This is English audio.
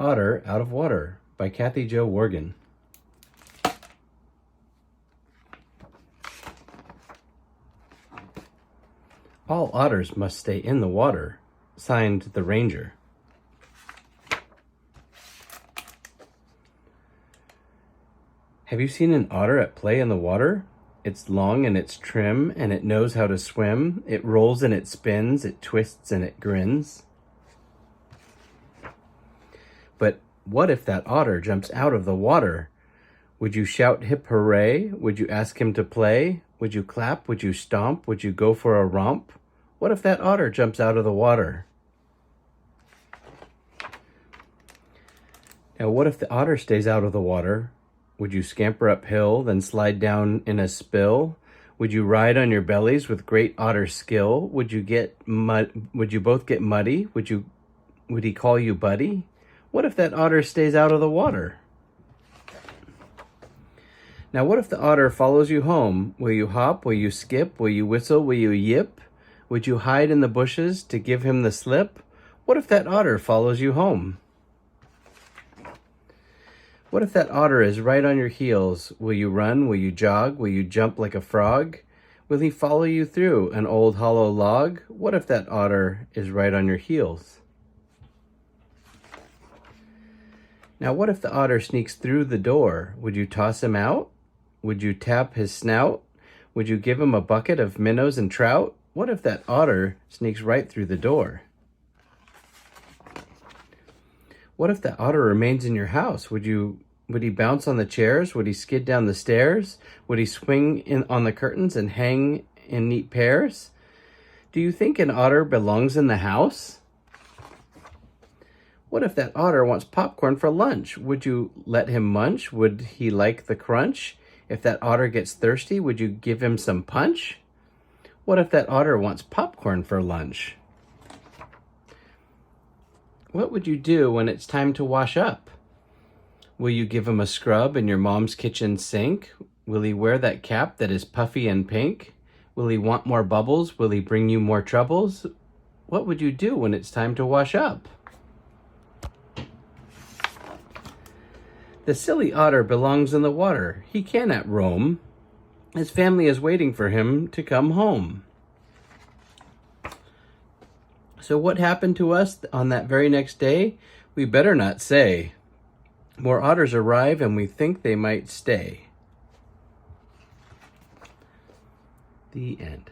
Otter Out of Water by Kathy Jo Worgan. All otters must stay in the water. Signed, the Ranger. Have you seen an otter at play in the water? It's long and it's trim and it knows how to swim. It rolls and it spins, it twists and it grins. But what if that otter jumps out of the water? Would you shout hip hooray? Would you ask him to play? Would you clap? Would you stomp? Would you go for a romp? What if that otter jumps out of the water? Now, what if the otter stays out of the water? Would you scamper uphill, then slide down in a spill? Would you ride on your bellies with great otter skill? Would you both get muddy? Would he call you buddy? What if that otter stays out of the water? Now, what if the otter follows you home? Will you hop? Will you skip? Will you whistle? Will you yip? Would you hide in the bushes to give him the slip? What if that otter follows you home? What if that otter is right on your heels? Will you run? Will you jog? Will you jump like a frog? Will he follow you through an old hollow log? What if that otter is right on your heels? Now, what if the otter sneaks through the door? Would you toss him out? Would you tap his snout? Would you give him a bucket of minnows and trout? What if that otter sneaks right through the door? What if that otter remains in your house? Would he bounce on the chairs? Would he skid down the stairs? Would he swing on the curtains and hang in neat pairs? Do you think an otter belongs in the house? What if that otter wants popcorn for lunch? Would you let him munch? Would he like the crunch? If that otter gets thirsty, would you give him some punch? What if that otter wants popcorn for lunch? What would you do when it's time to wash up? Will you give him a scrub in your mom's kitchen sink? Will he wear that cap that is puffy and pink? Will he want more bubbles? Will he bring you more troubles? What would you do when it's time to wash up? The silly otter belongs in the water. He cannot roam. His family is waiting for him to come home. So what happened to us on that very next day? We better not say. More otters arrive and we think they might stay. The end.